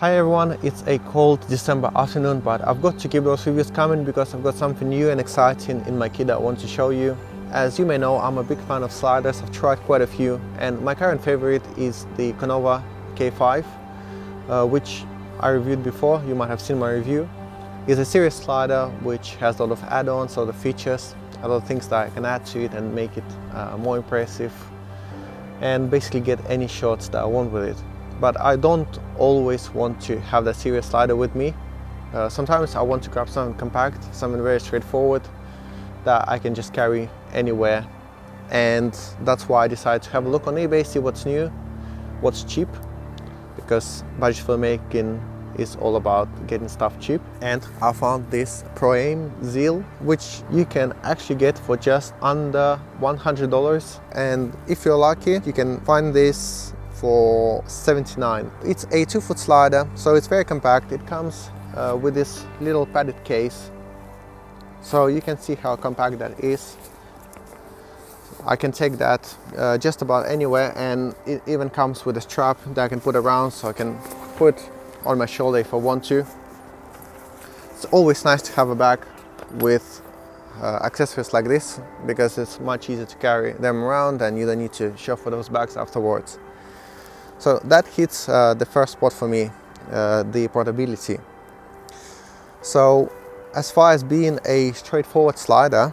Hi everyone, it's a cold December afternoon, but I've got to keep those reviews coming because I've got something new and exciting in my kit that I want to show you. As you may know, I'm a big fan of sliders. I've tried quite a few, and my current favorite is the Canova K5, which I reviewed before. You might have seen my review. It's a series slider which has a lot of add-ons, a lot of features, a lot of things that I can add to it and make it more impressive and basically get any shots that I want with it. But I don't always want to have that serious slider with me. Sometimes I want to grab something compact, something very straightforward that I can just carry anywhere. And that's why I decided to have a look on eBay, see what's new, what's cheap, because budget filmmaking is all about getting stuff cheap. And I found this Proaim Zeal, which you can actually get for just under $100. And if you're lucky, you can find this for $79. It's a 2-foot slider, so it's very compact. It comes with this little padded case, so you can see how compact that is. I can take that just about anywhere, and it even comes with a strap that I can put around, so I can put on my shoulder if I want to. It's always nice to have a bag with accessories like this, because it's much easier to carry them around and you don't need to shuffle those bags afterwards. So that hits the first spot for me, the portability. So as far as being a straightforward slider,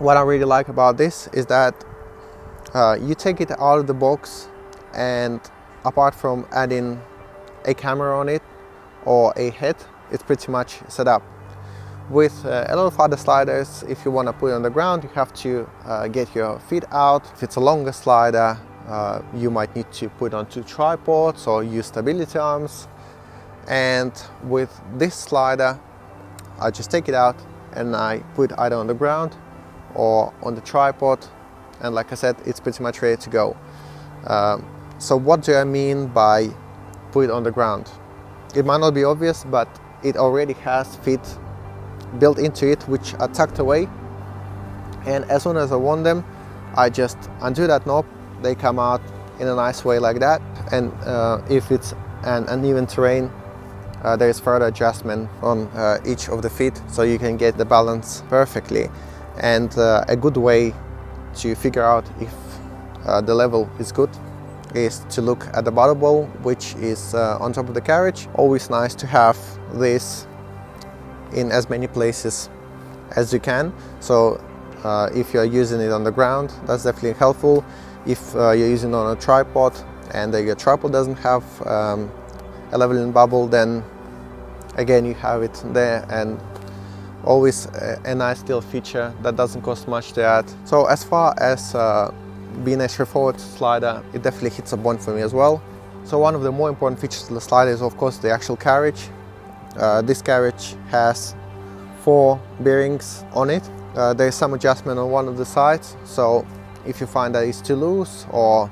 what I really like about this is that you take it out of the box, and apart from adding a camera on it or a head, it's pretty much set up. With a lot of other sliders, if you want to put it on the ground, you have to get your feet out. If it's a longer slider, you might need to put on 2 tripods or use stability arms. And with this slider, I just take it out and I put either on the ground or on the tripod, and like I said, it's pretty much ready to go. So what do I mean by put it on the ground? It might not be obvious, but it already has feet built into it which are tucked away, and as soon as I want them, I just undo that knob. They come out in a nice way like that, and if it's an uneven terrain, there is further adjustment on each of the feet, so you can get the balance perfectly. And a good way to figure out if the level is good is to look at the bottom ball, which is on top of the carriage. Always nice to have this in as many places as you can. So if you're using it on the ground, that's definitely helpful. If you're using it on a tripod and your tripod doesn't have a leveling bubble, then again you have it there, and always a nice little feature that doesn't cost much to add. So as far as being a straightforward slider, it definitely hits a point for me as well. So one of the more important features of the slider is of course the actual carriage. This carriage has 4 bearings on it. There is some adjustment on one of the sides, so if you find that it's too loose or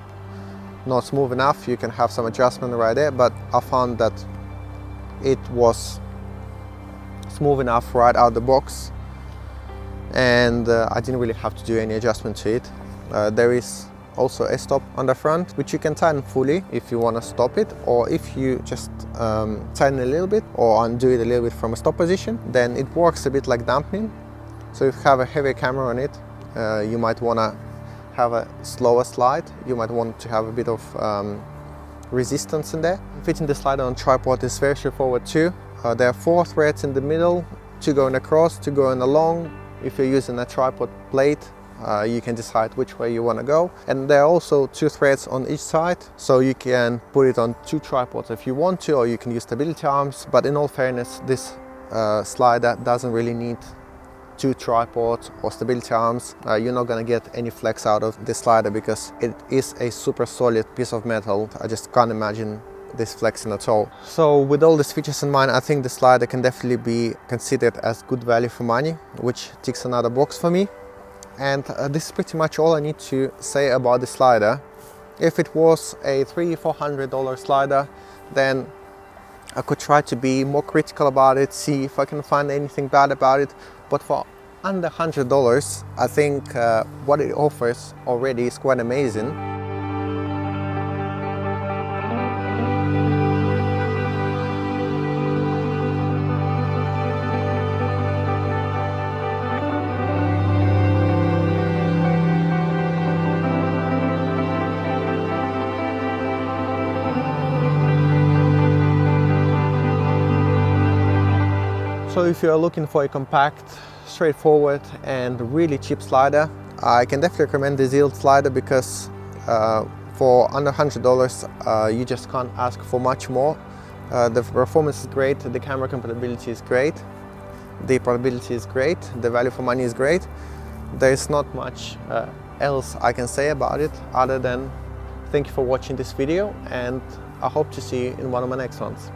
not smooth enough, you can have some adjustment right there, but I found that it was smooth enough right out of the box, and I didn't really have to do any adjustment to it. There is also a stop on the front, which you can tighten fully if you want to stop it, or if you just tighten a little bit or undo it a little bit from a stop position, then it works a bit like dampening. So if you have a heavy camera on it, you might want to have a slower slide. You might want to have a bit of resistance in there. Fitting the slider on tripod is very straightforward too. There are 4 threads in the middle, 2 going across, 2 going along. If you're using a tripod plate, you can decide which way you want to go. And there are also 2 threads on each side, so you can put it on 2 tripods if you want to, or you can use stability arms. But in all fairness, this slider doesn't really need 2 tripods or stability arms. You're not going to get any flex out of this slider because it is a super solid piece of metal. I just can't imagine this flexing at all. So with all these features in mind, I think the slider can definitely be considered as good value for money, which ticks another box for me. And this is pretty much all I need to say about the slider. If it was a $300-400 slider, then I could try to be more critical about it, see if I can find anything bad about it. But for under $100, I think what it offers already is quite amazing. So if you're looking for a compact, straightforward and really cheap slider, I can definitely recommend the Zeal slider, because for under $100 you just can't ask for much more. The performance is great, the camera compatibility is great, the portability is great, the value for money is great. There is not much else I can say about it other than thank you for watching this video, and I hope to see you in one of my next ones.